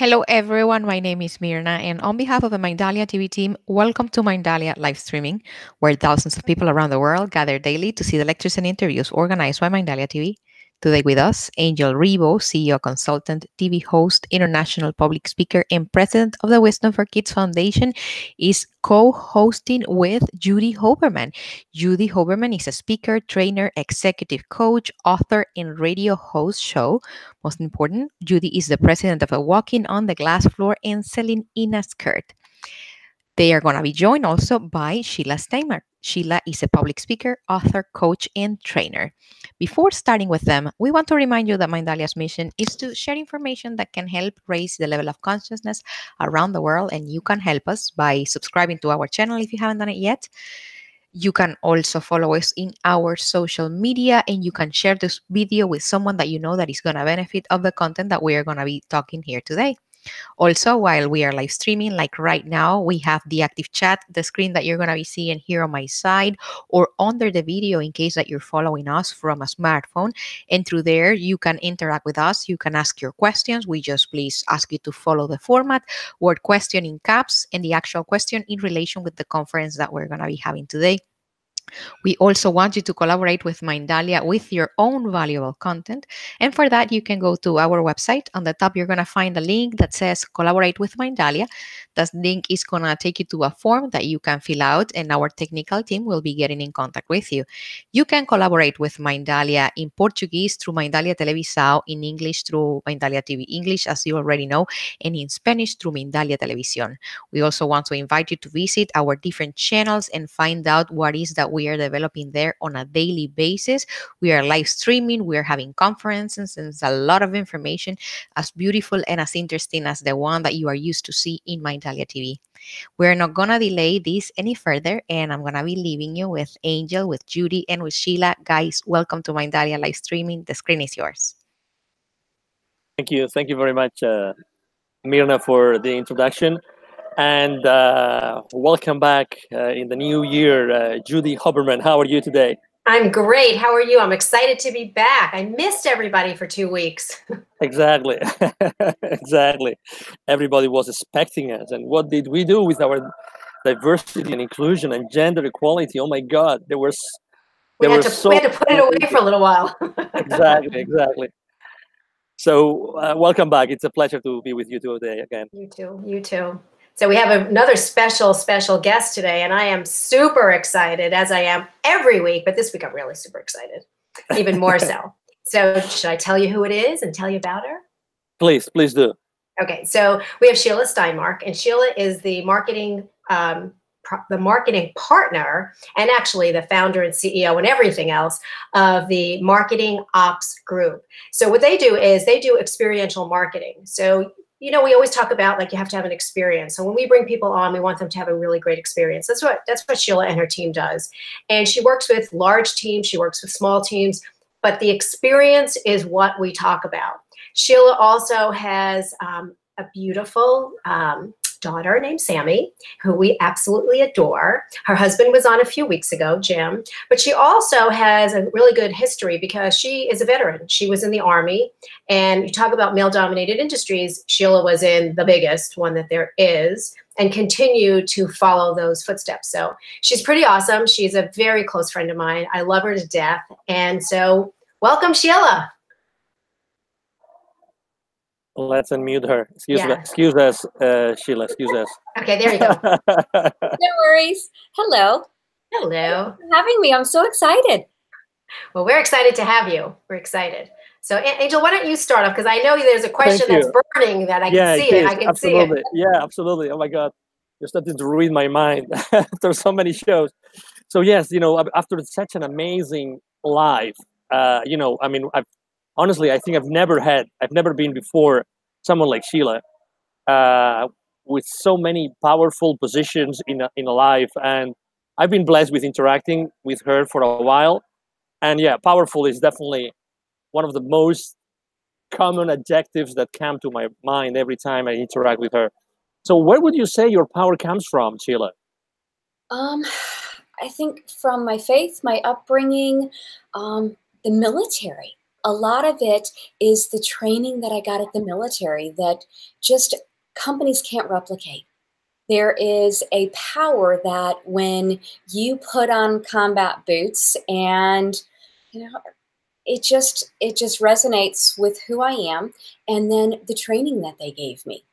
Hello, everyone. My name is Mirna, and on behalf of the Mindalia TV team, welcome to Mindalia live streaming, where thousands of people around the world gather daily to see the lectures and interviews organized by Mindalia TV. Today with us, Angel Rebo, CEO consultant, TV host, international public speaker, and president of the Wisdom for Kids Foundation, is co-hosting with Judy Hoberman. Judy Hoberman is a speaker, trainer, executive coach, author, and radio host show. Most important, Judy is the president of a Walking on the Glass Floor and Selling in a Skirt. They are going to be joined also by Sheila Steinmark. Sheila is a public speaker, author, coach, and trainer. Before starting with them, we want to remind you that Mindalia's mission is to share information that can help raise the level of consciousness around the world, and you can help us by subscribing to our channel if you haven't done it yet. You can also follow us in our social media, and you can share this video with someone that you know that is going to benefit of the content that we are going to be talking here today. Also, while we are live streaming, like right now, we have the active chat, the screen that you're going to be seeing here on my side or under the video in case that you're following us from a smartphone. And through there, you can interact with us. You can ask your questions. We just please ask you to follow the format, word question in caps, and the actual question in relation with the conference that we're going to be having today. We also want you to collaborate with Mindalia with your own valuable content. And for that, you can go to our website. On the top, you're going to find a link that says Collaborate with Mindalia. That link is going to take you to a form that you can fill out, and our technical team will be getting in contact with you. You can collaborate with Mindalia in Portuguese through Mindalia Televisão, in English through Mindalia TV English, as you already know, and in Spanish through Mindalia Televisión. We also want to invite you to visit our different channels and find out what is that we are developing there on a daily basis. We are live streaming, we are having conferences, and it's a lot of information as beautiful and as interesting as the one that you are used to see in Mindalia TV. We're not going to delay this any further, and I'm going to be leaving you with Angel, with Judy, and with Sheila. Guys, welcome to Mindalia live streaming. The screen is yours. Thank you. Thank you very much, Mirna, for the introduction. And welcome back in the new year, Judy Hoberman. How are you today? I'm great. How are you? I'm excited to be back. I missed everybody for 2 weeks. Exactly. Exactly. Everybody was expecting us. And what did we do with our diversity and inclusion and gender equality? Oh my God, we had to put it away for a little while. Exactly. So welcome back. It's a pleasure to be with you today again. You too. So we have another special guest today, and I am super excited, as I am every week, but this week I'm really super excited, even more so. So should I tell you who it is and tell you about her? Please do. Okay, so we have Sheila Steinmark, and Sheila is the marketing partner, and actually the founder and CEO and everything else of the Marketing Ops Group. So what they do is they do experiential marketing. So we always talk about, like, you have to have an experience. So when we bring people on, we want them to have a really great experience. That's what Sheila and her team does. And she works with large teams, she works with small teams, but the experience is what we talk about. Sheila also has a beautiful daughter named Sammy, who we absolutely adore. Her husband was on a few weeks ago, Jim, but she also has a really good history because she is a veteran. She was in the Army, and you talk about male-dominated industries, Sheila was in the biggest one that there is and continued to follow those footsteps. So she's pretty awesome. She's a very close friend of mine. I love her to death. And so welcome, Sheila. Let's unmute her. Excuse us, Sheila. Excuse us. Okay, there you go. No worries. Hello. Hello. Thanks for having me. I'm so excited. Well, we're excited to have you. We're excited. So, Angel, why don't you start off? Because I know there's a question that's burning that I can see it. I can see it. Yeah, absolutely. Oh my God, you're starting to read my mind after so many shows. So yes, after such an amazing live, honestly, I think I've never been before someone like Sheila with so many powerful positions in a life. And I've been blessed with interacting with her for a while. And yeah, powerful is definitely one of the most common adjectives that come to my mind every time I interact with her. So where would you say your power comes from, Sheila? I think from my faith, my upbringing, the military. a lot of it is the training that I got at the military that just companies can't replicate. There is a power that when you put on combat boots and, you know, it just resonates with who I am, and then the training that they gave me.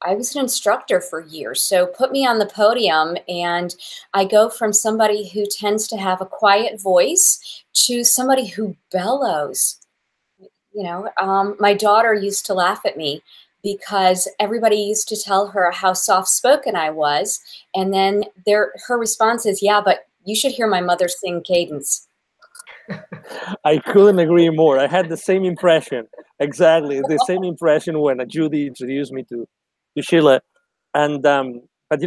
I was an instructor for years, so put me on the podium and I go from somebody who tends to have a quiet voice to somebody who bellows. My daughter used to laugh at me because everybody used to tell her how soft-spoken I was, and then her response is, "Yeah, but you should hear my mother sing cadence." I couldn't agree more. I had the same impression, exactly the same impression when Judy introduced me to Sheila, and but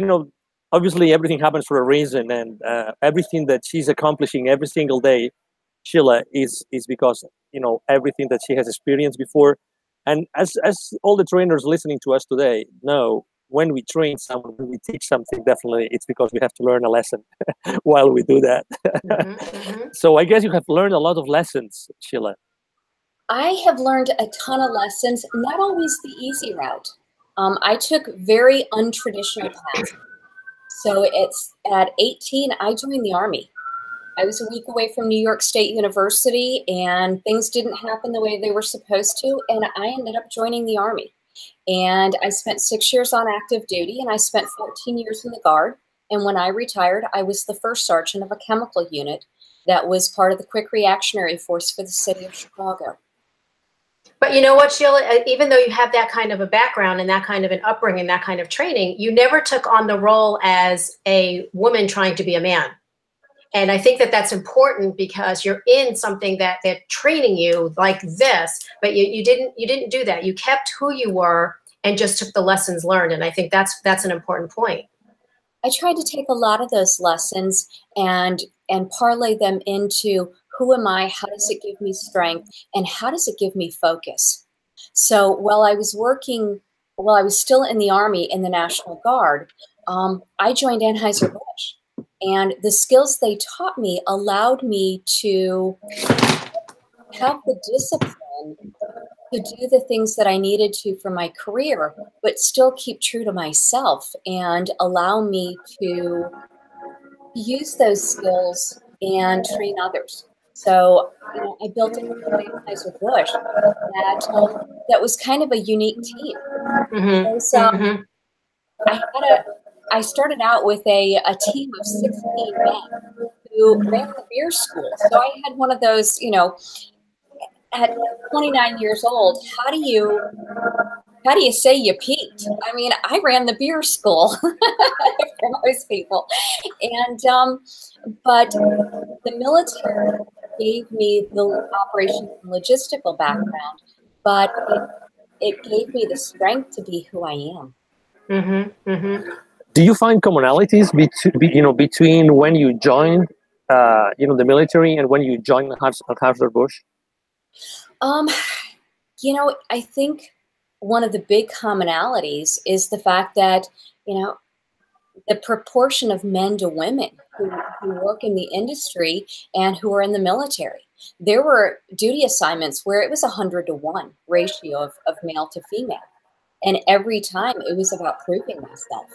obviously everything happens for a reason, and everything that she's accomplishing every single day, Sheila, is because everything that she has experienced before, and as all the trainers listening to us today know, when we train someone, when we teach something, definitely it's because we have to learn a lesson while we do that. Mm-hmm, mm-hmm. So I guess you have learned a lot of lessons, Sheila. I have learned a ton of lessons, not always the easy route. I took very untraditional paths. So it's at 18, I joined the Army. I was a week away from New York State University, and things didn't happen the way they were supposed to, and I ended up joining the Army. And I spent 6 years on active duty, and I spent 14 years in the Guard. And when I retired, I was the first sergeant of a chemical unit that was part of the Quick Reactionary Force for the city of Chicago. But you know what, Sheila, even though you have that kind of a background and that kind of an upbringing, that kind of training, you never took on the role as a woman trying to be a man. And I think that that's important because you're in something that they're training you like this, but you didn't do that. You kept who you were and just took the lessons learned. And I think that's an important point. I tried to take a lot of those lessons and parlay them into who am I, how does it give me strength, and how does it give me focus? So while I was still in the Army in the National Guard, I joined Anheuser-Busch. And the skills they taught me allowed me to have the discipline to do the things that I needed to for my career, but still keep true to myself and allow me to use those skills and train others. So I built a Anheuser-Busch that was kind of a unique team. Mm-hmm. So Mm-hmm. I started out with a team of 16 men who ran the beer school. So I had one of those, at 29 years old, how do you say you peaked? I mean, I ran the beer school for most people. And, but the military gave me the operations and logistical background, but it gave me the strength to be who I am. Mm-hmm. Mm-hmm. Do you find commonalities between when you joined the military and when you joined Anheuser-Busch? I think one of the big commonalities is the fact that, the proportion of men to women who work in the industry and who are in the military. There were duty assignments where it was 100-to-1 ratio of male to female. And every time it was about proving myself.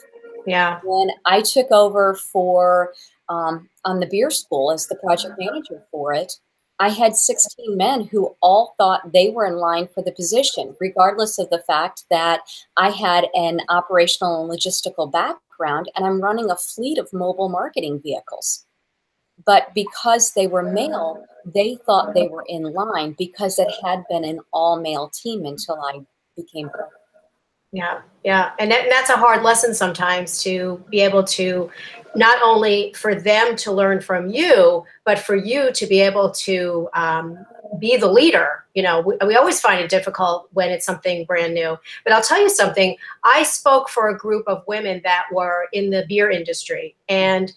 Yeah. When I took over for on the beer school as the project manager for it, I had 16 men who all thought they were in line for the position, regardless of the fact that I had an operational and logistical background, and I'm running a fleet of mobile marketing vehicles. But because they were male, they thought they were in line because it had been an all-male team until I became president. Yeah, yeah. And that's a hard lesson sometimes, to be able to, not only for them to learn from you, but for you to be able to be the leader. We always find it difficult when it's something brand new. But I'll tell you something. I spoke for a group of women that were in the beer industry. And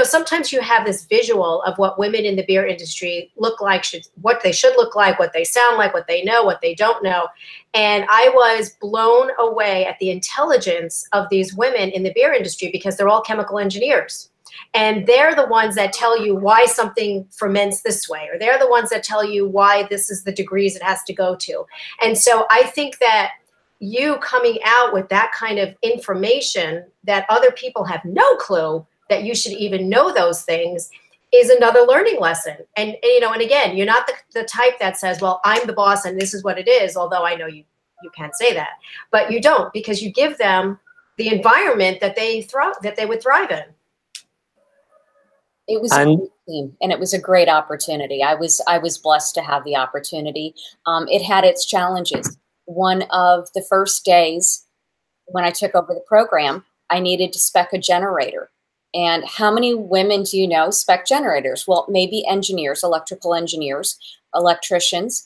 sometimes you have this visual of what women in the beer industry look like, what they should look like, what they sound like, what they know, what they don't know. And I was blown away at the intelligence of these women in the beer industry, because they're all chemical engineers. And they're the ones that tell you why something ferments this way, or they're the ones that tell you why this is the degrees it has to go to. And so I think that you coming out with that kind of information that other people have no clue that you should even know those things is another learning lesson. And you know, and again, you're not the type that says, well, I'm the boss and this is what it is, although I know you can't say that, but you don't, because you give them the environment that they would thrive in. It was a great team, and it was a great opportunity. I was blessed to have the opportunity. It had its challenges. One of the first days when I took over the program, I needed to spec a generator. And how many women do you know spec generators? Well, maybe engineers, electrical engineers, electricians.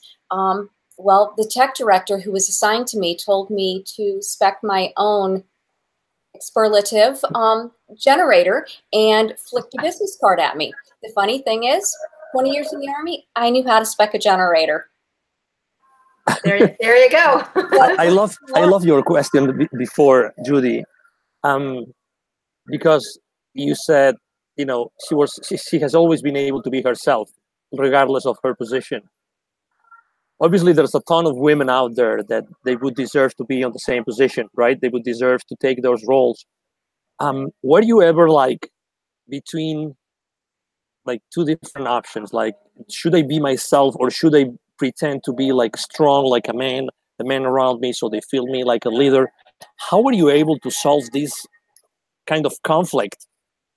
Well, the tech director who was assigned to me told me to spec my own superlative generator and flicked a business card at me. The funny thing is, 20 years in the Army, I knew how to spec a generator. There you go. I love your question before, Judy, because you said, you know, she has always been able to be herself, regardless of her position. Obviously, there's a ton of women out there that they would deserve to be on the same position, right? They would deserve to take those roles. Were you ever like between like two different options? Like, should I be myself, or should I pretend to be like strong, like the men around me, so they feel me like a leader? How were you able to solve this kind of conflict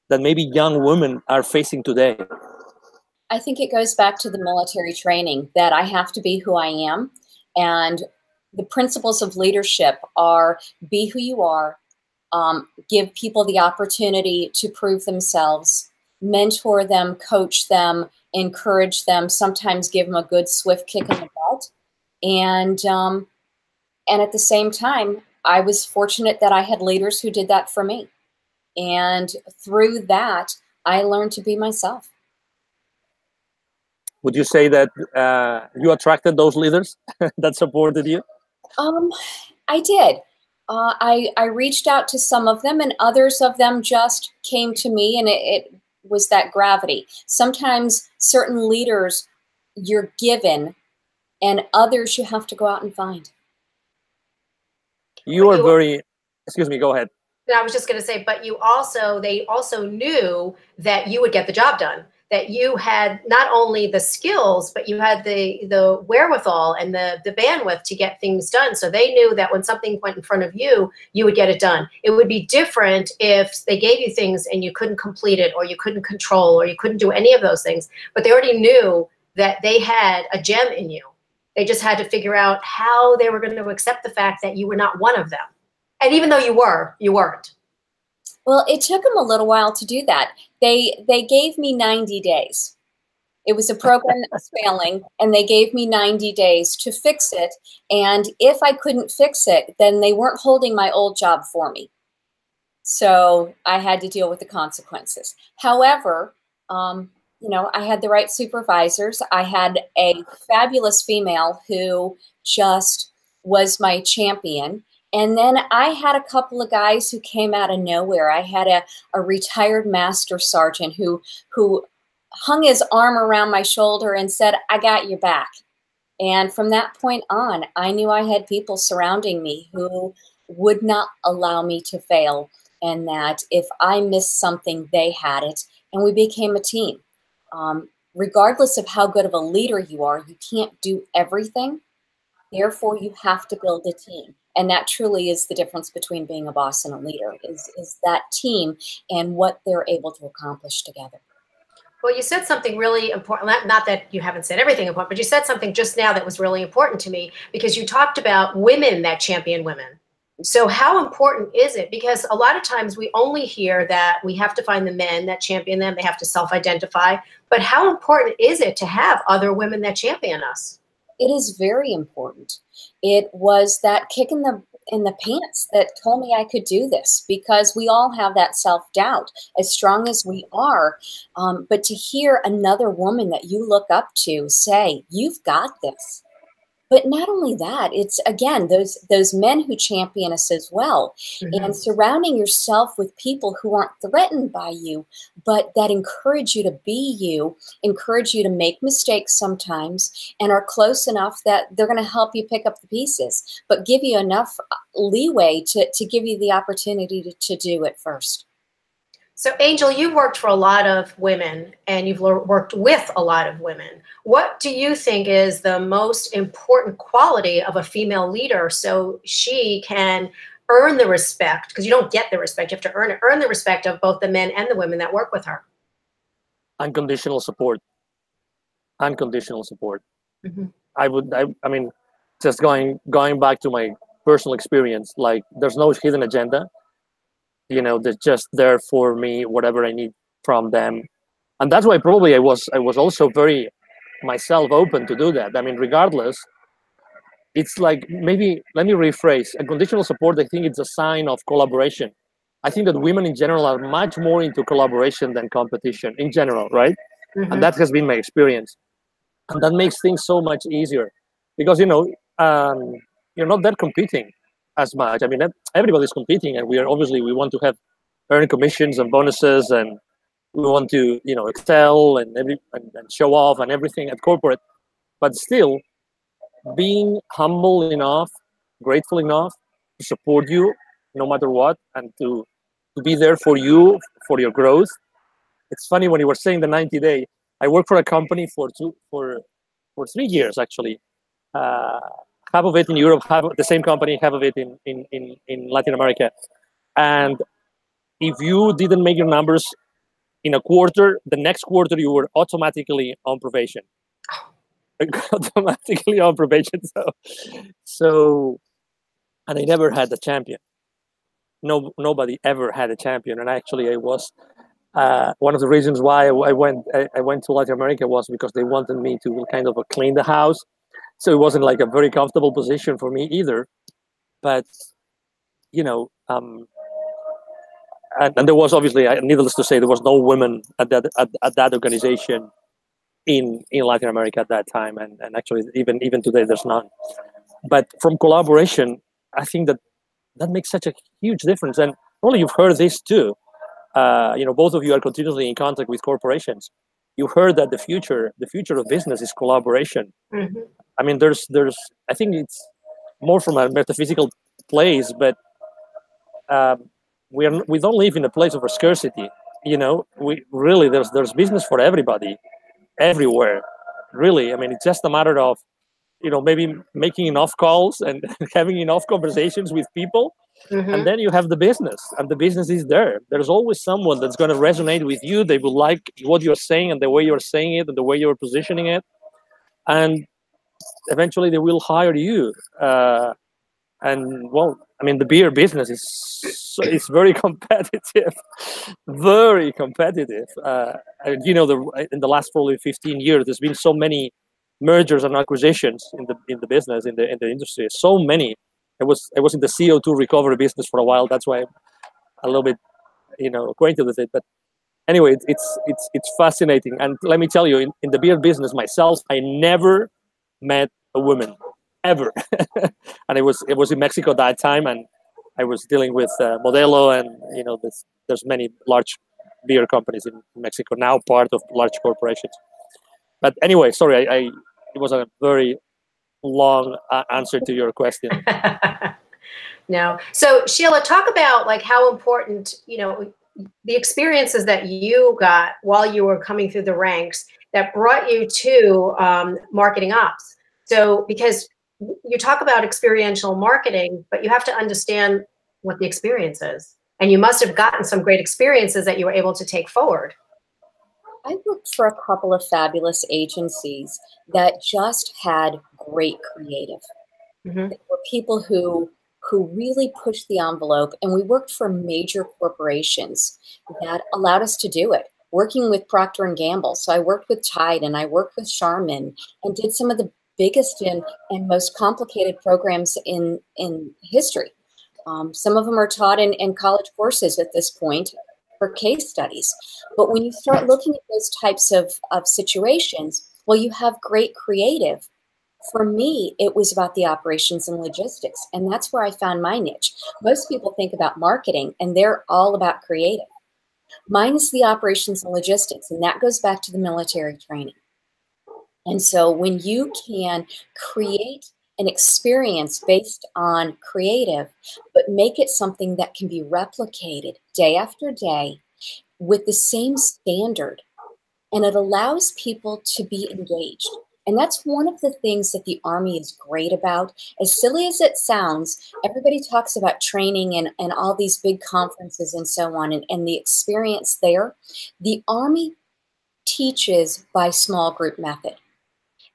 that maybe young women are facing today? I think it goes back to the military training that I have to be who I am. And the principles of leadership are be who you are, give people the opportunity to prove themselves, mentor them, coach them, encourage them, sometimes give them a good swift kick in the butt. And at the same time, I was fortunate that I had leaders who did that for me. And through that, I learned to be myself. Would you say that you attracted those leaders that supported you? I did. I reached out to some of them, and others of them just came to me, and it was that gravity. Sometimes certain leaders you're given, and others you have to go out and find. You are very, excuse me, go ahead. I was just going to say, but they also knew that you would get the job done, that you had not only the skills, but you had the wherewithal and the bandwidth to get things done. So they knew that when something went in front of you, you would get it done. It would be different if they gave you things and you couldn't complete it, or you couldn't control, or you couldn't do any of those things. But they already knew that they had a gem in you. They just had to figure out how they were going to accept the fact that you were not one of them. And even though you were, you weren't. Well, it took them a little while to do that. They gave me 90 days. It was a program that was failing, and they gave me 90 days to fix it. And if I couldn't fix it, then they weren't holding my old job for me. So I had to deal with the consequences. However, you know, I had the right supervisors. I had a fabulous female who just was my champion. And then I had a couple of guys who came out of nowhere. I had a retired master sergeant who hung his arm around my shoulder and said, I got your back. And from that point on, I knew I had people surrounding me who would not allow me to fail, and that if I missed something, they had it. And we became a team. Regardless of how good of a leader you are, you can't do everything. Therefore, you have to build a team. And that truly is the difference between being a boss and a leader, is that team and what they're able to accomplish together. Well, you said something really important. Not that you haven't said everything important, but you said something just now that was really important to me, because you talked about women that champion women. So how important is it? Because a lot of times we only hear that we have to find the men that champion them. They have to self-identify. But how important is it to have other women that champion us? It is very important. It was that kick in the pants that told me I could do this, because we all have that self-doubt, as strong as we are. But to hear another woman that you look up to say, you've got this, But not only that, it's again those men who champion us as well, and surrounding yourself with people who aren't threatened by you, but that encourage you to be you, encourage you to make mistakes sometimes, and are close enough that they're going to help you pick up the pieces, but give you enough leeway to give you the opportunity to do it first. So, Angel, you've worked for a lot of women and you've worked with a lot of women. What do you think is the most important quality of a female leader so she can earn the respect? Because you don't get the respect, you have to earn the respect of both the men and the women that work with her. Unconditional support. Unconditional support. Mm-hmm. I mean, just going back to my personal experience, like there's no hidden agenda. You know, they're just there for me, whatever I need from them. And that's why probably I was also very myself open to do that. I mean, regardless, it's like, maybe, let me rephrase, unconditional support, I think it's a sign of collaboration. I think that women in general are much more into collaboration than competition in general, right? Mm-hmm. And that has been my experience. And that makes things so much easier because, you know, you're not there competing as much. I mean, everybody's competing, and we want to earn commissions and bonuses, and we want to, you know, excel and show off and everything at corporate. But still, being humble enough, grateful enough to support you no matter what, and to be there for you, for your growth. It's funny when you were saying the 90-day. I worked for a company for 3 years actually. Half of it in Europe, half of the same company, half of it in Latin America. And if you didn't make your numbers in a quarter, the next quarter you were automatically on probation. Automatically on probation. So, and I never had a champion. Nobody ever had a champion. And actually, I was one of the reasons why I went to Latin America was because they wanted me to kind of clean the house. So it wasn't like a very comfortable position for me either. But, you know, and there was obviously, needless to say, there was no women at that organization in Latin America at that time. And actually, even today, there's none. But from collaboration, I think that makes such a huge difference. And probably you've heard this too. You know, both of you are continuously in contact with corporations. You heard that the future of business is collaboration. Mm-hmm. I mean, there's I think it's more from a metaphysical place, but we don't live in a place of scarcity. You know, we really there's business for everybody, everywhere. Really, I mean, it's just a matter of, you know, maybe making enough calls and having enough conversations with people. Mm-hmm. And then you have the business, and the business is there. There's always someone that's going to resonate with you. They will like what you're saying and the way you're saying it and the way you're positioning it. And eventually they will hire you. And well, I mean, the beer business is very competitive, very competitive. And, you know, in the last probably 15 years, there's been so many mergers and acquisitions in the business, in the industry. So many. I was in the CO2 recovery business for a while. That's why I'm a little bit, you know, acquainted with it. But anyway, it's fascinating. And let me tell you, in the beer business myself, I never met a woman ever. And it was in Mexico at that time, and I was dealing with Modelo, and you know, there's many large beer companies in Mexico now, part of large corporations. But anyway, sorry, it was a very long answer to your question. No. So Sheila, talk about like how important, you know, the experiences that you got while you were coming through the ranks that brought you to marketing ops. So because you talk about experiential marketing, but you have to understand what the experience is. And you must have gotten some great experiences that you were able to take forward. I worked for a couple of fabulous agencies that just had great creative. Mm-hmm. They were people who really pushed the envelope, and we worked for major corporations that allowed us to do it. Working with Procter & Gamble. So I worked with Tide and I worked with Charmin and did some of the biggest and most complicated programs in history. Some of them are taught in college courses at this point for case studies. But when you start looking at those types of situations, well, you have great creative, For me, it was about the operations and logistics, and that's where I found my niche. Most people think about marketing, and they're all about creative. Mine is the operations and logistics, and that goes back to the military training. And so when you can create an experience based on creative, but make it something that can be replicated day after day with the same standard, and it allows people to be engaged. And that's one of the things that the Army is great about. As silly as it sounds, everybody talks about training and all these big conferences and so on, and the experience there. The Army teaches by small group method.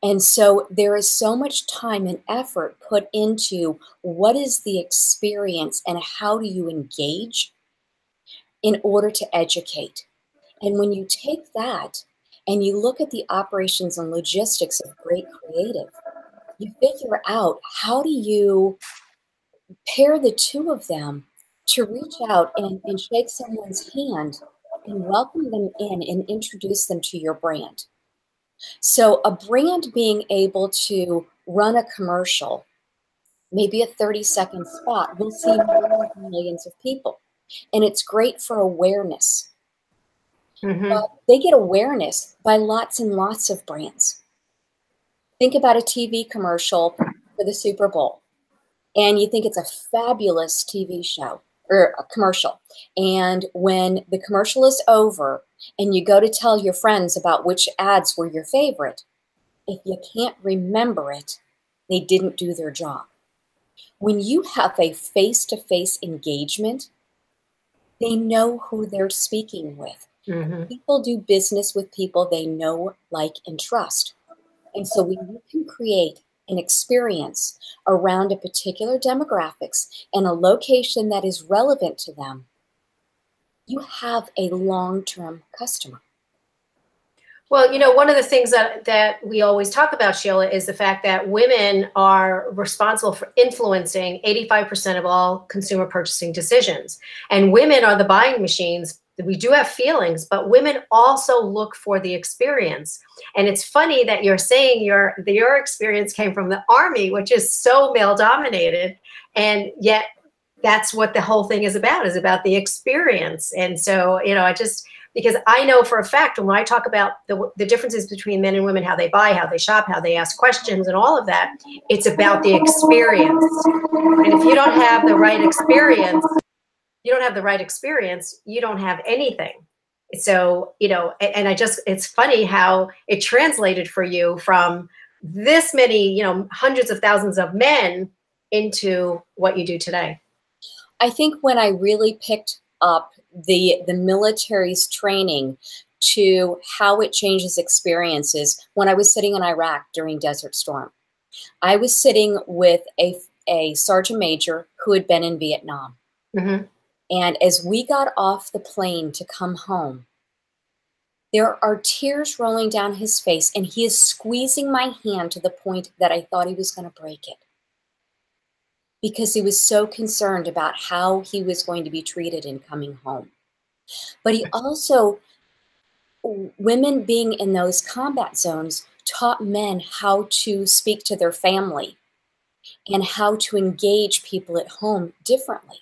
And so there is so much time and effort put into what is the experience and how do you engage in order to educate. And when you take that and you look at the operations and logistics of great creative, you figure out how do you pair the two of them to reach out and shake someone's hand and welcome them in and introduce them to your brand. So a brand being able to run a commercial, maybe a 30-second spot, will see millions of people. And it's great for awareness. But they get awareness by lots and lots of brands. Think about a TV commercial for the Super Bowl, and you think it's a fabulous TV show or a commercial. And when the commercial is over and you go to tell your friends about which ads were your favorite, if you can't remember it, they didn't do their job. When you have a face-to-face engagement, they know who they're speaking with. People do business with people they know, like, and trust. And so when you can create an experience around a particular demographics and a location that is relevant to them, you have a long-term customer. Well, you know, one of the things that we always talk about, Sheila, is the fact that women are responsible for influencing 85% of all consumer purchasing decisions. And women are the buying machines. We do have feelings, but women also look for the experience. And it's funny that you're saying your experience came from the Army, which is so male dominated. And yet that's what the whole thing is about the experience. And so, you know, because I know for a fact when I talk about the differences between men and women, how they buy, how they shop, how they ask questions and all of that, it's about the experience. And if you don't have the right experience, you don't have anything. So, you know, and it's funny how it translated for you from this many, you know, hundreds of thousands of men into what you do today. I think when I really picked up the military's training to how it changes experiences, when I was sitting in Iraq during Desert Storm, I was sitting with a sergeant major who had been in Vietnam. And as we got off the plane to come home, there are tears rolling down his face, and he is squeezing my hand to the point that I thought he was going to break it, because he was so concerned about how he was going to be treated in coming home. But he also, women being in those combat zones, taught men how to speak to their family and how to engage people at home differently.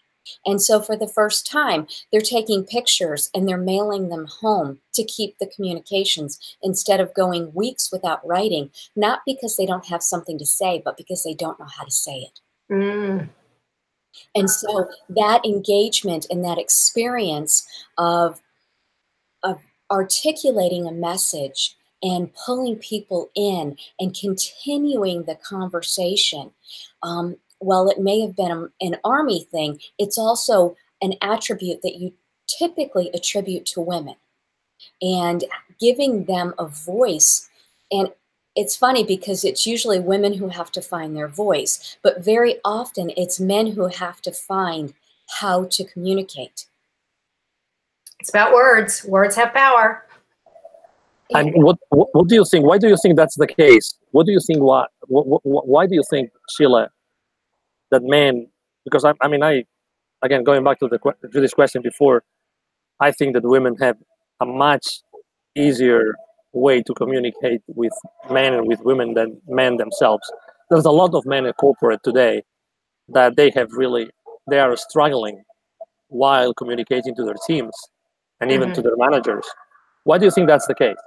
And so for the first time, they're taking pictures and they're mailing them home to keep the communications instead of going weeks without writing, not because they don't have something to say, but because they don't know how to say it. And so that engagement and that experience of articulating a message and pulling people in and continuing the conversation, while it may have been an Army thing, it's also an attribute that you typically attribute to women, and giving them a voice. And it's funny because it's usually women who have to find their voice, but very often it's men who have to find how to communicate. It's about words. Words have power. And what do you think? Why do you think that's the case? What do you think? Why do you think, Sheila, that men? Because I mean, again, going back to this question before, I think that women have a much easier way to communicate with men and with women than men themselves. There's a lot of men in corporate today that they are struggling while communicating to their teams and even to their managers. Why do you think that's the case?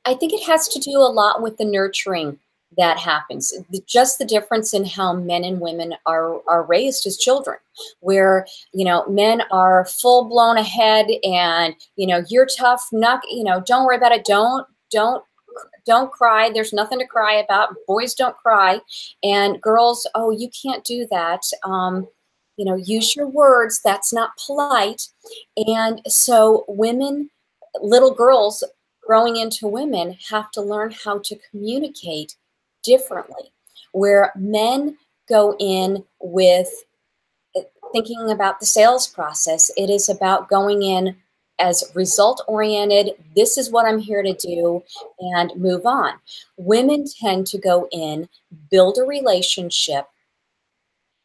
I think it has to do a lot with the nurturing that happens. Just the difference in how men and women are raised as children, where, men are full blown ahead and, you're tough, not, don't worry about it. Don't cry. There's nothing to cry about. Boys don't cry. And girls, oh, you can't do that. Use your words. That's not polite. And so women, little girls growing into women, have to learn how to communicate differently, where men go in with thinking about the sales process. It is about going in as result oriented. This is what I'm here to do, and move on. Women tend to go in, build a relationship,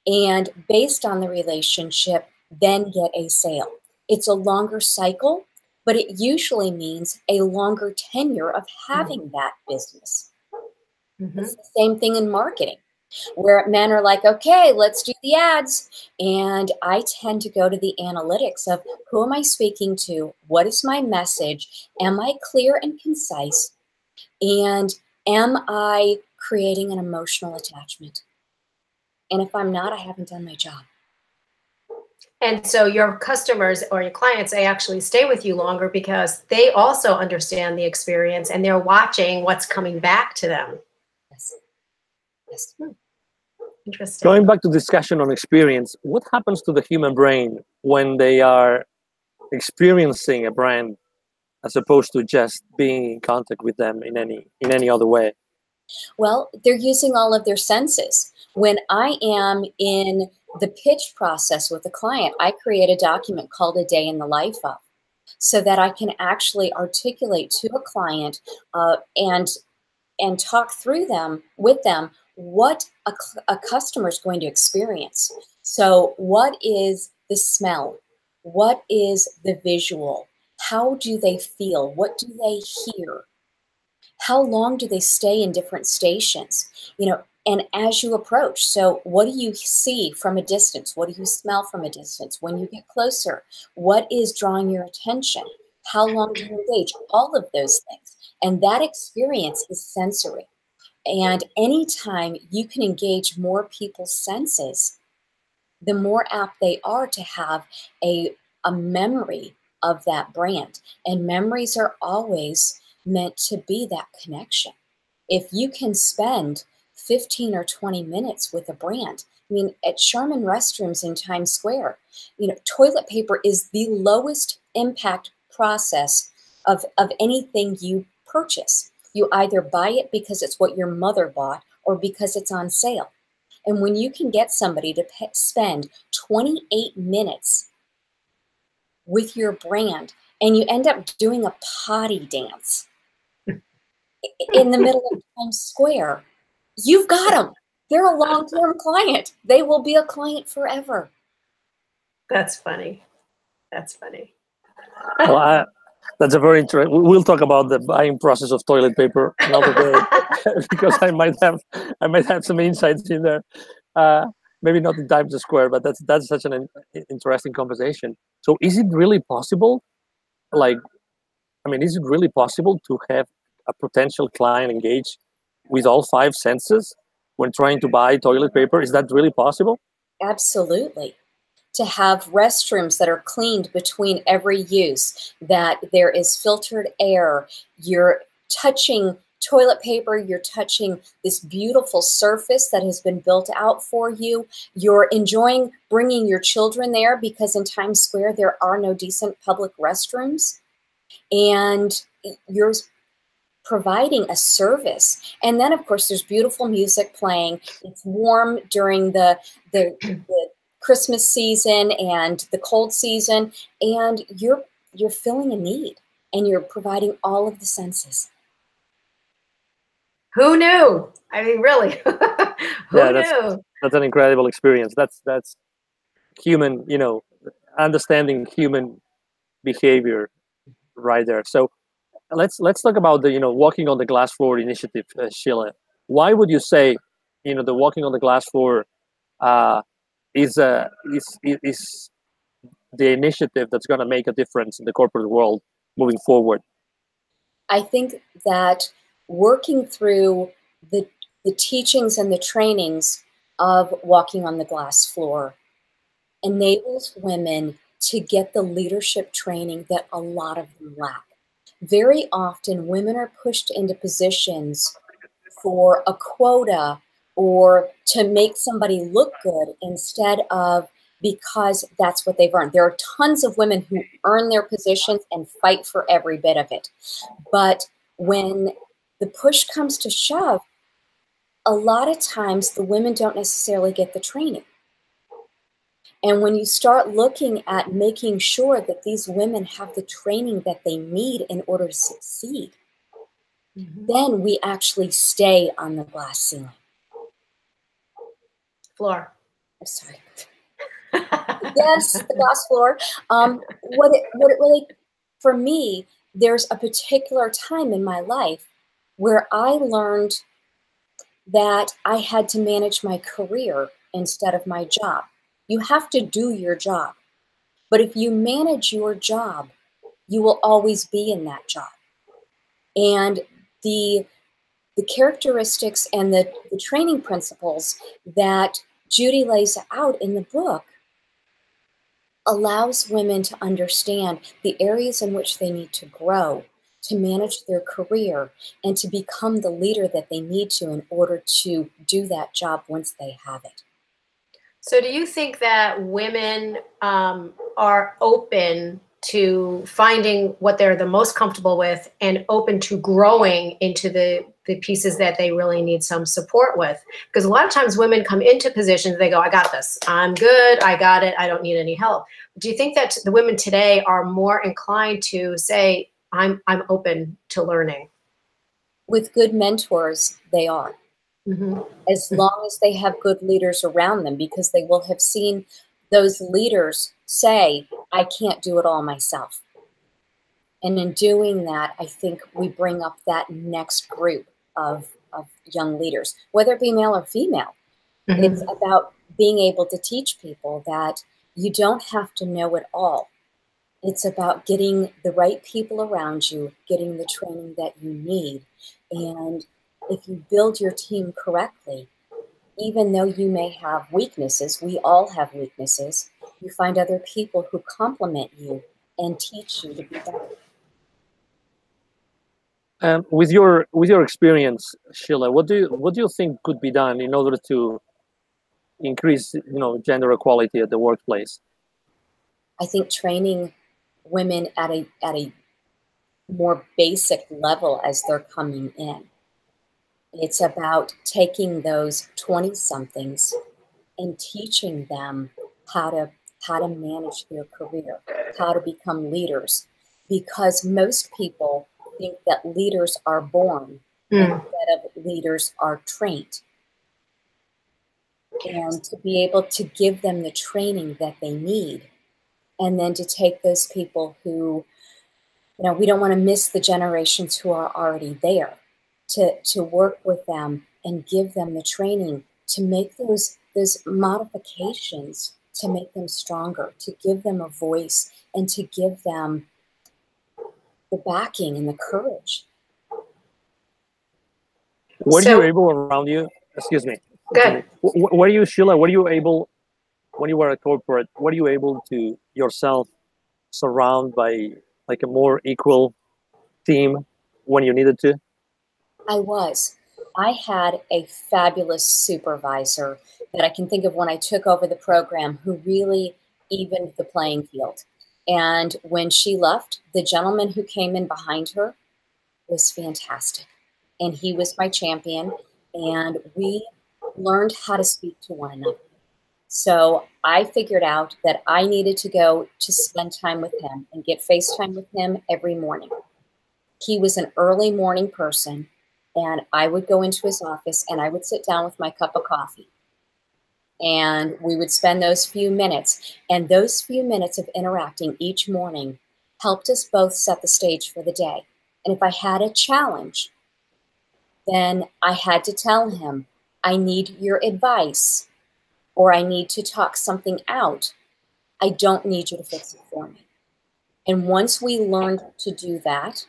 and based on the relationship, then get a sale. It's a longer cycle, but it usually means a longer tenure of having that business. It's the same thing in marketing, where men are like, okay, let's do the ads. And I tend to go to the analytics of who am I speaking to? What is my message? Am I clear and concise? And am I creating an emotional attachment? And if I'm not, I haven't done my job. And so your customers or your clients, they actually stay with you longer because they also understand the experience and they're watching what's coming back to them. Yes. Interesting. Going back to discussion on experience, what happens to the human brain when they are experiencing a brand as opposed to just being in contact with them in any other way? Well, they're using all of their senses. When I am in the pitch process with a client, I create a document called A Day in the Life of, so that I can actually articulate to a client and talk through with them what a customer is going to experience. So what is the smell? What is the visual? How do they feel? What do they hear? How long do they stay in different stations? And as you approach, so what do you see from a distance? What do you smell from a distance? When you get closer, what is drawing your attention? How long do you engage? All of those things. And that experience is sensory. And anytime you can engage more people's senses, the more apt they are to have a memory of that brand. And memories are always meant to be that connection. If you can spend 15 or 20 minutes with a brand, I mean, at Charmin restrooms in Times Square, toilet paper is the lowest impact process of anything you purchase. You either buy it because it's what your mother bought or because it's on sale. And when you can get somebody to spend 28 minutes with your brand and you end up doing a potty dance in the middle of Times Square, you've got them. They're a long-term client. They will be a client forever. That's funny. That's funny. Well, that's a very interesting. We'll talk about the buying process of toilet paper another day because I might have some insights in there. Maybe not in Times Square, but that's such an interesting conversation. So, is it really possible? Is it really possible to have a potential client engage with all 5 senses when trying to buy toilet paper? Is that really possible? Absolutely. To have restrooms that are cleaned between every use, that there is filtered air, you're touching toilet paper, you're touching this beautiful surface that has been built out for you. You're enjoying bringing your children there because in Times Square there are no decent public restrooms. And you're providing a service. And then, of course, there's beautiful music playing. It's warm during the Christmas season and the cold season, and you're filling a need, and you're providing all of the senses. Who knew? I mean, really, who knew? That's an incredible experience. That's human, understanding human behavior right there. So let's talk about the walking on the glass floor initiative, Sheila. Why would you say the walking on the glass floor uh, is the initiative that's going to make a difference in the corporate world moving forward? I think that working through the teachings and the trainings of walking on the glass floor enables women to get the leadership training that a lot of them lack. Very often, women are pushed into positions for a quota or to make somebody look good instead of because that's what they've earned. There are tons of women who earn their positions and fight for every bit of it. But when the push comes to shove, a lot of times the women don't necessarily get the training. And when you start looking at making sure that these women have the training that they need in order to succeed, then we actually stay on the glass ceiling. Floor. I'm sorry. Yes, the glass floor. What it really, for me, there's a particular time in my life where I learned that I had to manage my career instead of my job. You have to do your job. But if you manage your job, you will always be in that job. And the characteristics and the training principles that Judy lays out in the book allows women to understand the areas in which they need to grow, to manage their career, and to become the leader that they need to in order to do that job once they have it. So do you think that women are open to finding what they're the most comfortable with and open to growing into the pieces that they really need some support with? Because a lot of times women come into positions, they go, I got this, I'm good, I got it, I don't need any help. Do you think that the women today are more inclined to say, I'm open to learning? With good mentors, they are. As long as they have good leaders around them, because they will have seen those leaders say, I can't do it all myself. And in doing that, I think we bring up that next group of young leaders, whether it be male or female. It's about being able to teach people that you don't have to know it all. It's about getting the right people around you, getting the training that you need. And if you build your team correctly, even though you may have weaknesses, we all have weaknesses, you find other people who complement you and teach you to be better. With your experience, Sheila, what do you think could be done in order to increase gender equality at the workplace? I think training women at a more basic level as they're coming in. It's about taking those 20-somethings and teaching them how to manage their career, how to become leaders, because most people think that leaders are born instead of leaders are trained. And to be able to give them the training that they need, and then to take those people who, we don't want to miss the generations who are already there, to work with them and give them the training to make those modifications, to make them stronger, to give them a voice, and to give them the backing and the courage. Were you able around you? Excuse me. Good. Were you, Sheila? Were you able, when you were at corporate, were you able to yourself surround by like a more equal team when you needed to? I was. I had a fabulous supervisor that I can think of when I took over the program who really evened the playing field. And when she left, the gentleman who came in behind her was fantastic. And he was my champion. And we learned how to speak to one another. So I figured out that I needed to go to spend time with him and get FaceTime with him every morning. He was an early morning person, and I would go into his office and I would sit down with my cup of coffee. And we would spend those few minutes. And those few minutes of interacting each morning helped us both set the stage for the day. And if I had a challenge, then I had to tell him, I need your advice, or I need to talk something out. I don't need you to fix it for me. And once we learned to do that,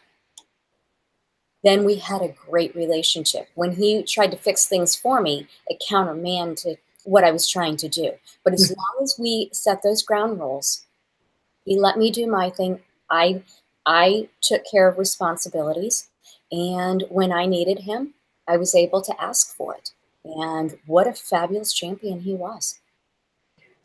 then we had a great relationship. When he tried to fix things for me, it countermanded to what I was trying to do. But as long as we set those ground rules, he let me do my thing. I took care of responsibilities. And when I needed him, I was able to ask for it. And what a fabulous champion he was.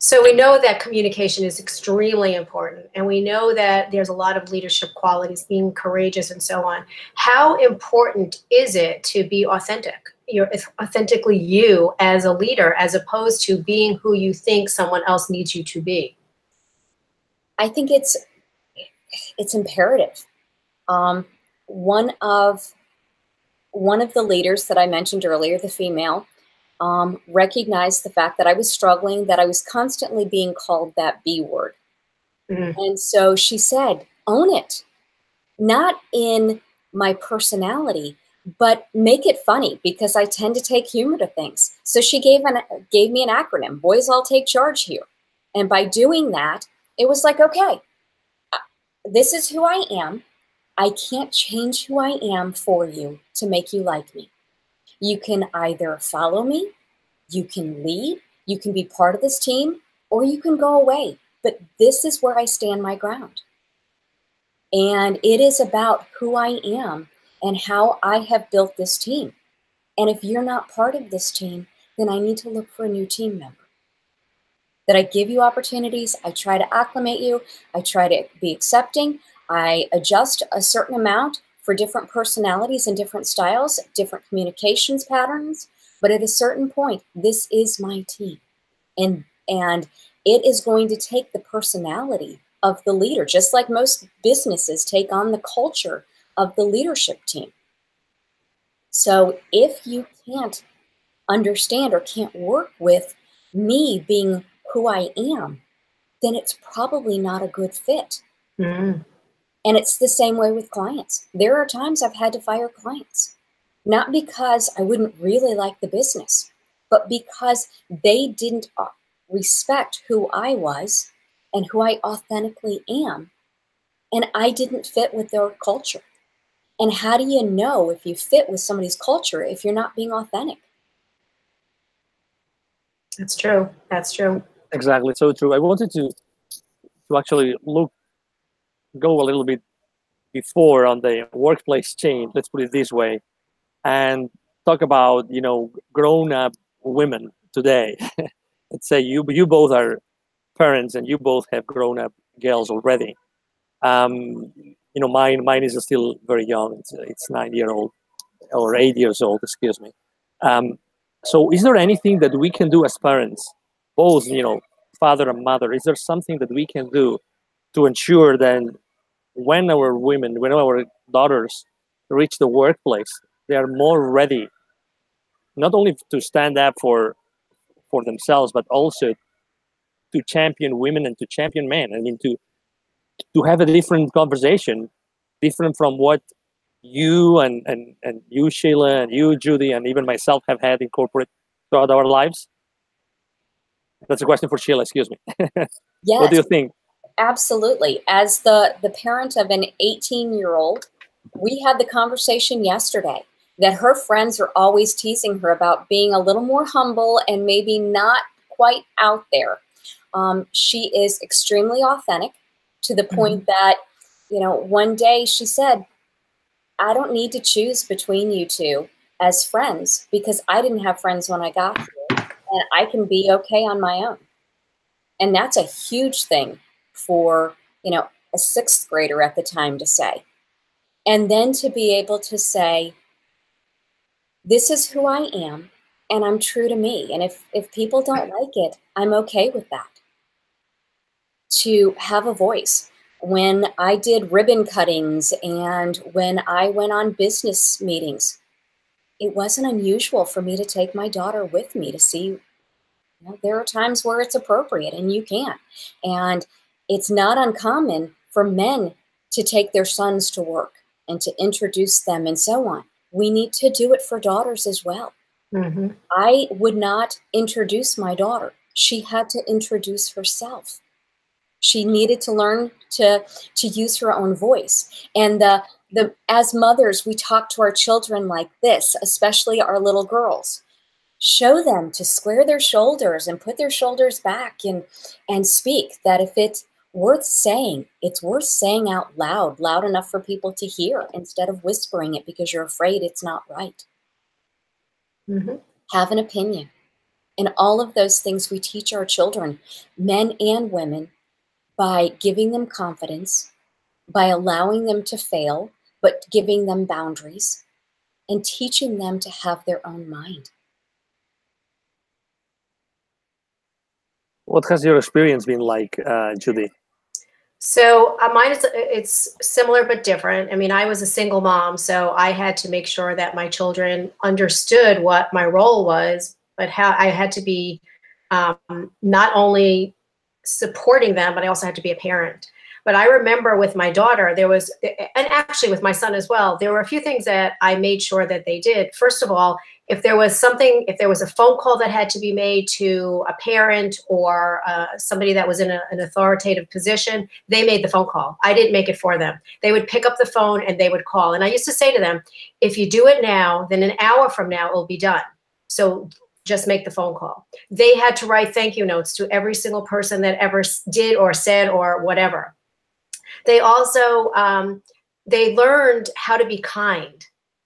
So we know that communication is extremely important, and we know that there's a lot of leadership qualities, being courageous and so on. How important is it to be authentic? You're authentically you as a leader, as opposed to being who you think someone else needs you to be? I think it's imperative. One of the leaders that I mentioned earlier, the female, recognized the fact that I was struggling, that I was constantly being called that B word. Mm-hmm. And so she said, own it. Not in my personality, but make it funny, because I tend to take humor to things. So she gave me an acronym, Boys All Take Charge Here. And by doing that, it was like, okay, this is who I am. I can't change who I am for you to make you like me. You can either follow me, you can lead, you can be part of this team, or you can go away. But this is where I stand my ground. And it is about who I am and how I have built this team. And if you're not part of this team, then I need to look for a new team member. That I give you opportunities, I try to acclimate you, I try to be accepting, I adjust a certain amount for different personalities and different styles, different communications patterns. But at a certain point, this is my team. And it is going to take the personality of the leader, just like most businesses take on the culture of the leadership team. So if you can't understand or can't work with me being who I am, then it's probably not a good fit. Mm-hmm. And it's the same way with clients. There are times I've had to fire clients, not because I wouldn't really like the business, but because they didn't respect who I was and who I authentically am, and I didn't fit with their culture. And how do you know if you fit with somebody's culture if you're not being authentic? That's true. That's true. Exactly. So true. I wanted to actually go a little bit before on the workplace change, let's put it this way, and talk about, grown-up women today. Let's say you both are parents and you both have grown-up girls already. Mine is still very young. It's 9-year-old or 8 years old, excuse me. So is there anything that we can do as parents, both, father and mother? Is there something that we can do to ensure that when our daughters reach the workplace, they are more ready, not only to stand up for themselves, but also to champion women and to champion men? I mean, to have a different conversation, different from what you and you, Sheila, and you, Judy, and even myself have had in corporate throughout our lives? That's a question for Sheila, excuse me. Yes. What do you think? Absolutely. As the parent of an 18-year-old, we had the conversation yesterday that her friends are always teasing her about being a little more humble and maybe not quite out there. She is extremely authentic to the point that, one day she said, I don't need to choose between you two as friends because I didn't have friends when I got here, and I can be okay on my own. And that's a huge thing for, a sixth grader at the time to say. And then to be able to say, this is who I am, and I'm true to me. And if people don't like it, I'm okay with that. To have a voice. When I did ribbon cuttings and when I went on business meetings, it wasn't unusual for me to take my daughter with me to see, there are times where it's appropriate and you can. And it's not uncommon for men to take their sons to work and to introduce them and so on. We need to do it for daughters as well. Mm-hmm. I would not introduce my daughter. She had to introduce herself. She needed to learn to use her own voice. And as mothers, we talk to our children like this, especially our little girls. Show them to square their shoulders and put their shoulders back and speak. That if it's worth saying out loud, loud enough for people to hear, instead of whispering it because you're afraid it's not right. Mm-hmm. Have an opinion. And all of those things we teach our children, men and women, by giving them confidence, by allowing them to fail, but giving them boundaries, and teaching them to have their own mind. What has your experience been like, Judy? So mine it's similar but different. I mean, I was a single mom, so I had to make sure that my children understood what my role was, but how I had to be not only supporting them, but I also had to be a parent. But I remember with my daughter, and actually with my son as well, there were a few things that I made sure that they did. First of all, if there was a phone call that had to be made to a parent or somebody that was in an authoritative position, they made the phone call. I didn't make it for them. They would pick up the phone and they would call. And I used to say to them, if you do it now, then an hour from now, it'll be done. So just make the phone call. They had to write thank you notes to every single person that ever did or said or whatever. They also, they learned how to be kind.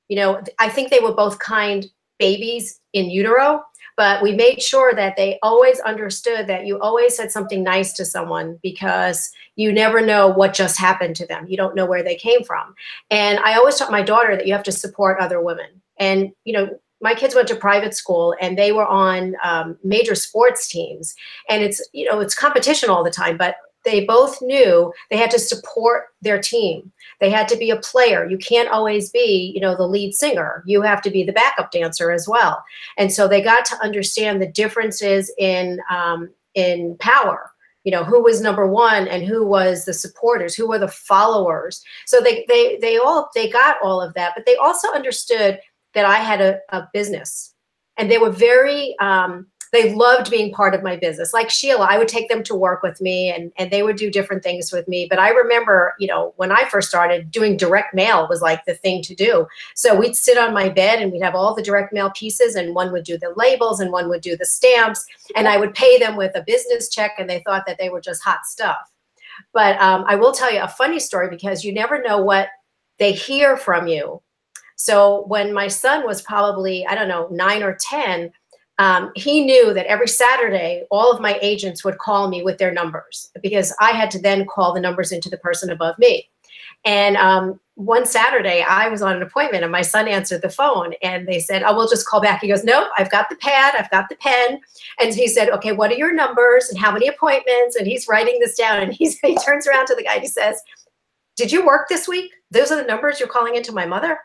You know, I think they were both kind babies in utero, but we made sure that they always understood that you always said something nice to someone, because you never know what just happened to them. You don't know where they came from. And I always taught my daughter that you have to support other women. And, you know, my kids went to private school and they were on major sports teams, and it's competition all the time, but they both knew they had to support their team. They had to be a player. You can't always be, the lead singer. You have to be the backup dancer as well. And so they got to understand the differences in power. Who was number one and who was the supporters, who were the followers. So they got all of that, but they also understood that I had a business, and they were very, they loved being part of my business. Like Sheila, I would take them to work with me and they would do different things with me. But I remember, when I first started, doing direct mail was like the thing to do. So we'd sit on my bed and we'd have all the direct mail pieces, and one would do the labels and one would do the stamps, and I would pay them with a business check, and they thought that they were just hot stuff. But I will tell you a funny story, because you never know what they hear from you. So when my son was probably, 9 or 10, he knew that every Saturday, all of my agents would call me with their numbers, because I had to then call the numbers into the person above me. And one Saturday, I was on an appointment and my son answered the phone, and they said, "Oh, we'll just call back." He goes, "Nope, I've got the pad, I've got the pen." And he said, "Okay, what are your numbers and how many appointments?" And he's writing this down, and he turns around to the guy and he says, "Did you work this week? Those are the numbers you're calling into my mother?"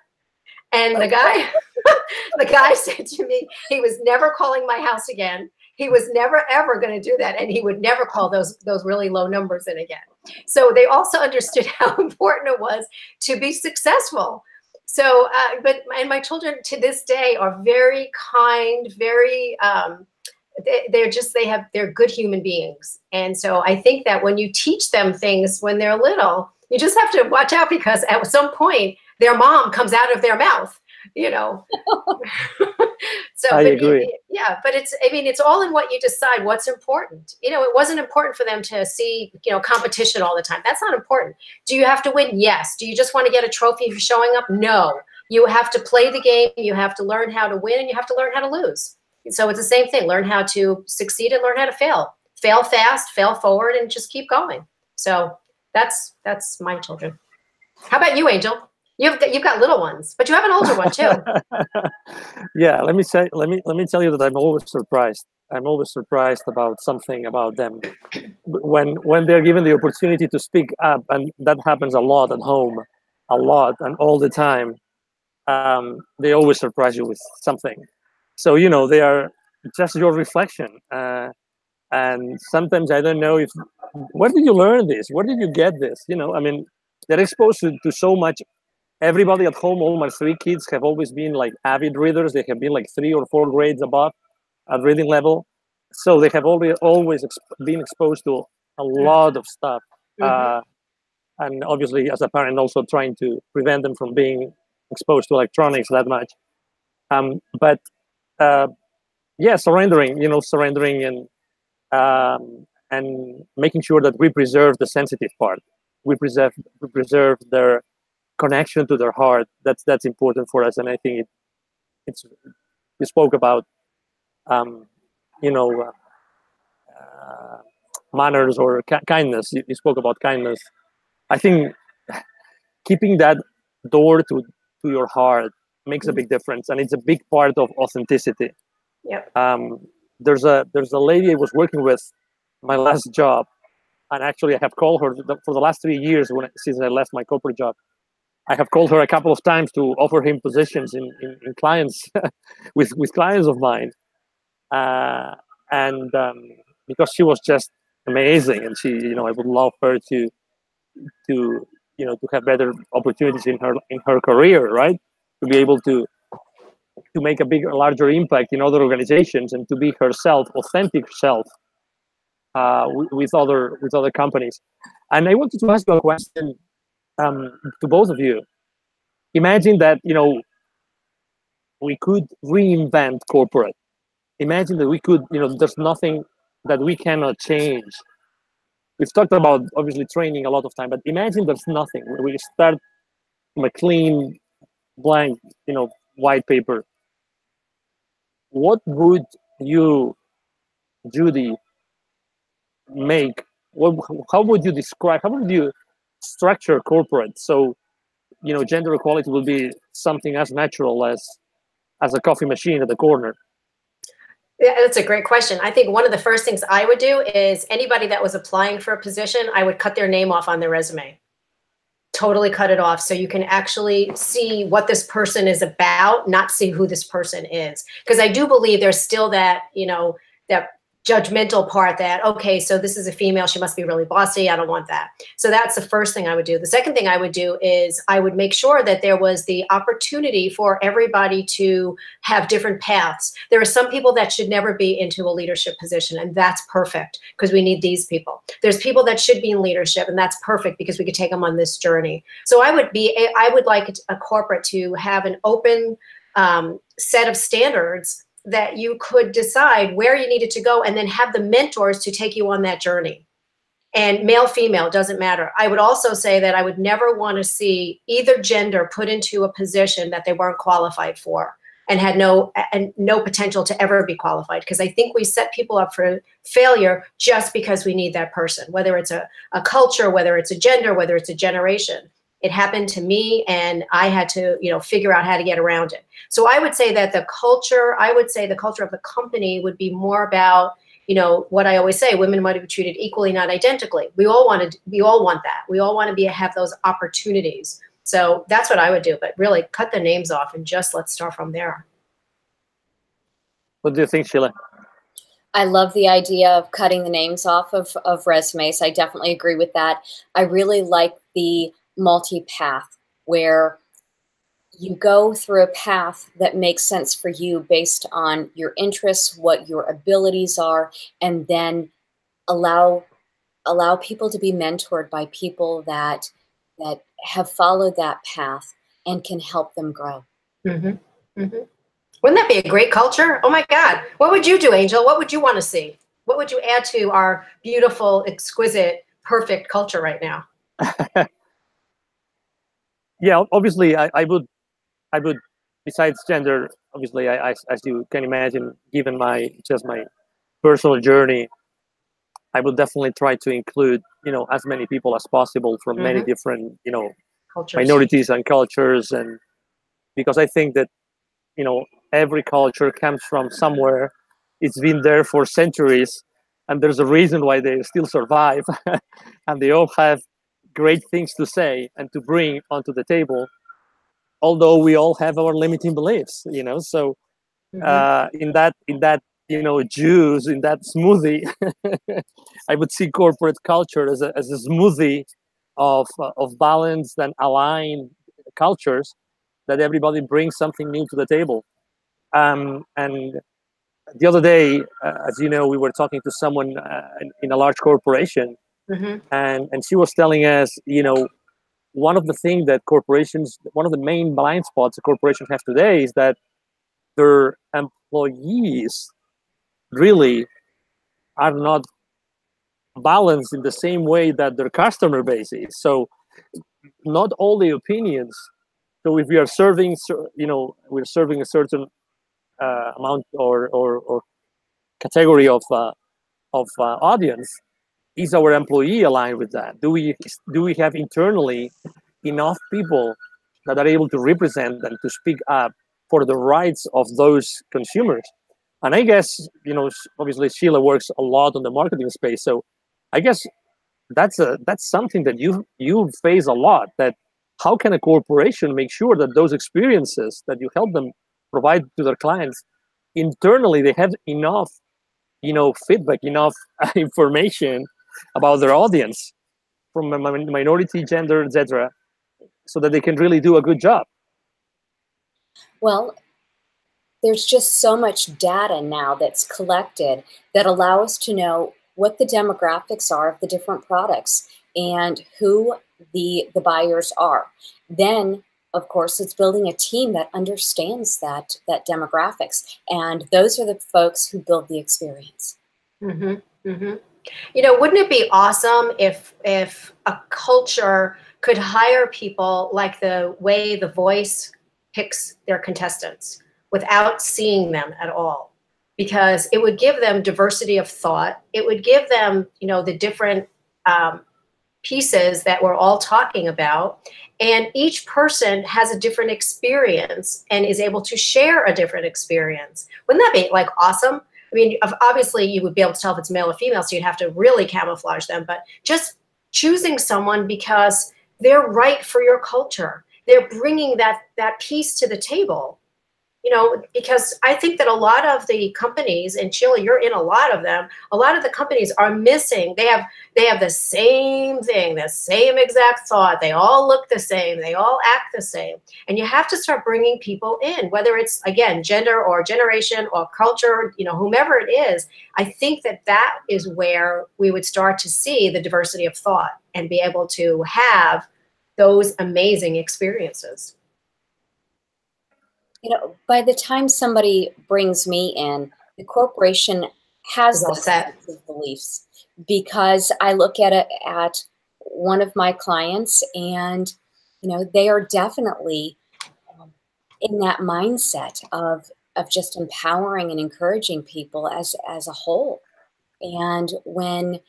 And the guy said to me, he was never calling my house again. He was never, ever going to do that. And he would never call those really low numbers in again. So they also understood how important it was to be successful. So, and my children to this day are very kind, very, they're good human beings. And so I think that when you teach them things when they're little, you just have to watch out, because at some point their mom comes out of their mouth, So I agree. Yeah, but it's all in what you decide what's important. It wasn't important for them to see, competition all the time. That's not important. Do you have to win? Yes. Do you just want to get a trophy for showing up? No. You have to play the game. You have to learn how to win, and you have to learn how to lose. So it's the same thing. Learn how to succeed and learn how to fail. Fail fast, fail forward, and just keep going. So that's my children. How about you, Angel? You've got little ones, but you have an older one too. Yeah, let me tell you that I'm always surprised. I'm always surprised about something about them when they're given the opportunity to speak up, and that happens a lot at home, a lot and all the time. They always surprise you with something. So they are just your reflection, and sometimes I don't know where did you learn this? Where did you get this? They're exposed to so much everybody at home, all my 3 kids have always been like avid readers. They have been like 3 or 4 grades above at reading level. So they have always been exposed to a lot of stuff. And obviously, as a parent, also trying to prevent them from being exposed to electronics that much. But yeah, surrendering, and making sure that we preserve the sensitive part. We preserve their connection to their heart. That's important for us, and I think it's. You spoke about, you know, manners or kindness. You spoke about kindness. I think keeping that door to your heart makes a big difference, and it's a big part of authenticity. Yep. There's a lady I was working with my last job, and actually I have called her for the last 3 years since I left my corporate job. I have called her a couple of times to offer him positions in clients with clients of mine, and because she was just amazing, and she, I would love her to have better opportunities in her career, right? To be able to make a bigger, larger impact in other organizations, and to be herself, authentic self, with other companies. And I wanted to ask you a question, to both of you. Imagine that we could reinvent corporate. Imagine that we could, there's nothing that we cannot change. We've talked about obviously training a lot of time, but imagine there's nothing. We start from a clean, blank, white paper. What would you, Judy, make? How would you describe? How would you structure corporate so gender equality will be something as natural as a coffee machine at the corner? Yeah, that's a great question. I think one of the first things I would do is anybody that was applying for a position, I would cut their name off on their resume. Totally cut it off so you can actually see what this person is about, not see who this person is. Because I do believe there's still that, that judgmental part that, okay, so this is a female, she must be really bossy, I don't want that. So that's the first thing I would do. The second thing I would do is I would make sure that there was the opportunity for everybody to have different paths. There are some people that should never be into a leadership position, and that's perfect because we need these people. There's people that should be in leadership, and that's perfect because we could take them on this journey. So I would like a corporate to have an open set of standards that you could decide where you needed to go, and then have the mentors to take you on that journey. And male, female, doesn't matter. I would also say that I would never want to see either gender put into a position that they weren't qualified for and had no potential to ever be qualified. Because I think we set people up for failure just because we need that person, whether it's a culture, whether it's a gender, whether it's a generation. It happened to me, and I had to, figure out how to get around it. So I would say that the culture of the company would be more about, what I always say, women want to be treated equally, not identically. We all want that. We all want to have those opportunities. So that's what I would do, but really cut the names off and just let's start from there. What do you think, Sheila? I love the idea of cutting the names off of resumes. I definitely agree with that. I really like the multi-path, where you go through a path that makes sense for you based on your interests, what your abilities are, and then allow people to be mentored by people that have followed that path and can help them grow. Mm-hmm. Mm-hmm. Wouldn't that be a great culture? Oh my God. What would you do, Angel? What would you want to see? What would you add to our beautiful, exquisite, perfect culture right now? Yeah, obviously, I would, besides gender, obviously, as you can imagine, given my personal journey, I would definitely try to include, as many people as possible from many different, cultures, minorities and cultures, and because I think that, every culture comes from somewhere. It's been there for centuries, and there's a reason why they still survive, and they all have great things to say and to bring onto the table, although we all have our limiting beliefs, so in that juice, in that smoothie, I would see corporate culture as a smoothie of balanced and aligned cultures that everybody brings something new to the table. And the other day, as you know, we were talking to someone in a large corporation, Mm-hmm. and she was telling us, one of the things that one of the main blind spots that corporations have today is that their employees really are not balanced in the same way that their customer base is. So not all the opinions. So if we are serving, we're serving a certain amount or category of audience, is our employee aligned with that? Do we have internally enough people that are able to represent and to speak up for the rights of those consumers? And I guess, obviously Sheila works a lot on the marketing space, so I guess that's something that you face a lot. That how can a corporation make sure that those experiences that you help them provide to their clients internally, they have enough feedback, enough information about their audience from a minority, gender, etc., so that they can really do a good job? Well, there's just so much data now that's collected that allow us to know what the demographics are of the different products and who the buyers are. Then, of course, it's building a team that understands that demographics, and those are the folks who build the experience. Mm-hmm. Mm-hmm. Wouldn't it be awesome if a culture could hire people like the way The Voice picks their contestants without seeing them at all? Because it would give them diversity of thought. It would give them, the different pieces that we're all talking about. And each person has a different experience and is able to share a different experience. Wouldn't that be like awesome? I mean, obviously you would be able to tell if it's male or female, so you'd have to really camouflage them. But just choosing someone because they're right for your culture, they're bringing that piece to the table. Because I think that a lot of the companies, and Sheila, you're in a lot of them, a lot of the companies are missing. They have the same thing, the same exact thought. They all look the same. They all act the same. And you have to start bringing people in, whether it's, again, gender or generation or culture, whomever it is. I think that is where we would start to see the diversity of thought and be able to have those amazing experiences. By the time somebody brings me in, the corporation has those sets of beliefs, because I look at it at one of my clients, and they are definitely in that mindset of just empowering and encouraging people as a whole. And when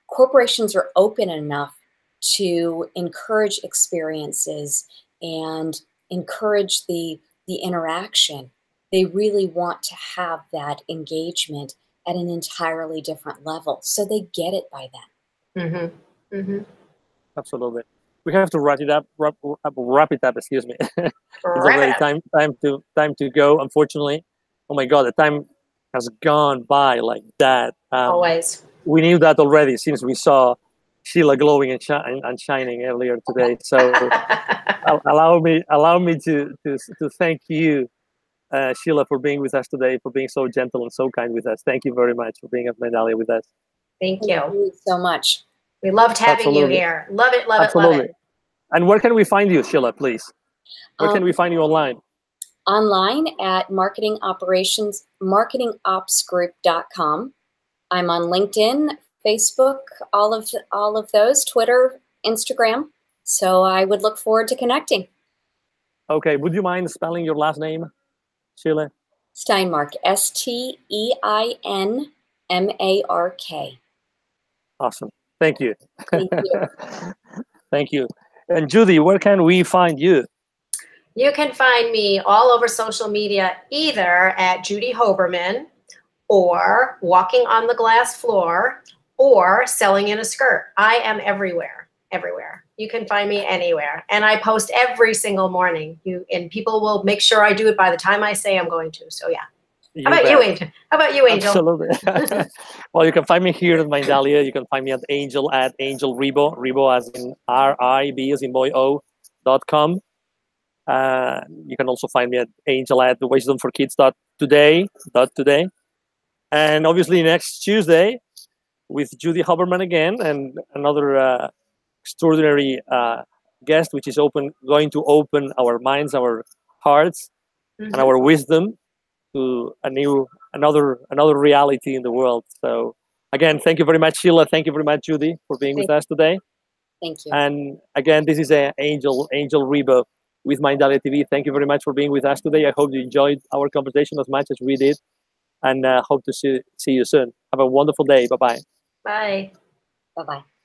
corporations are open enough to encourage experiences and encourage the interaction, they really want to have that engagement at an entirely different level. So they get it by then. Mm-hmm. Mm-hmm. Absolutely. We have to wrap it up. Excuse me. It's already time to go. Unfortunately, oh my God, the time has gone by like that. Always. We knew that already since we saw Sheila glowing and shining earlier today. So allow me to thank you, Sheila, for being with us today, for being so gentle and so kind with us. Thank you very much for being at Mindalia with us. Thank you. Thank you so much. We loved having you here. Love it, love it, love it. And where can we find you, Sheila, please? Where can we find you online? Online at marketingopsgroup.com. I'm on LinkedIn, Facebook, all of those, Twitter, Instagram. So I would look forward to connecting. Okay. Would you mind spelling your last name, Sheila? Steinmark, Steinmark. Awesome. Thank you. Thank you. Thank you. And Judy, where can we find you? You can find me all over social media, either at Judy Hoberman or Walking on the Glass Floor or Selling in a Skirt. I am everywhere. You can find me anywhere. And I post every single morning. And people will make sure I do it by the time I say I'm going to. So yeah. How about you, Angel? Absolutely. Well, you can find me here at Mindalia. You can find me at Angel Ribo as in R-I-B as in boy O, angel@wisdomforkids.com. You can also find me at angel@wisdomforkids.today. And obviously next Tuesday with Judy Huberman again, and another extraordinary guest, which is going to open our minds, our hearts, and our wisdom to another reality in the world. So again, thank you very much, Sheila. Thank you very much, Judy, for being with us today. Thank you. And again, this is Angel Reba with Mindalia TV. Thank you very much for being with us today. I hope you enjoyed our conversation as much as we did, and hope to see you soon. Have a wonderful day. Bye-bye. Bye. Bye-bye.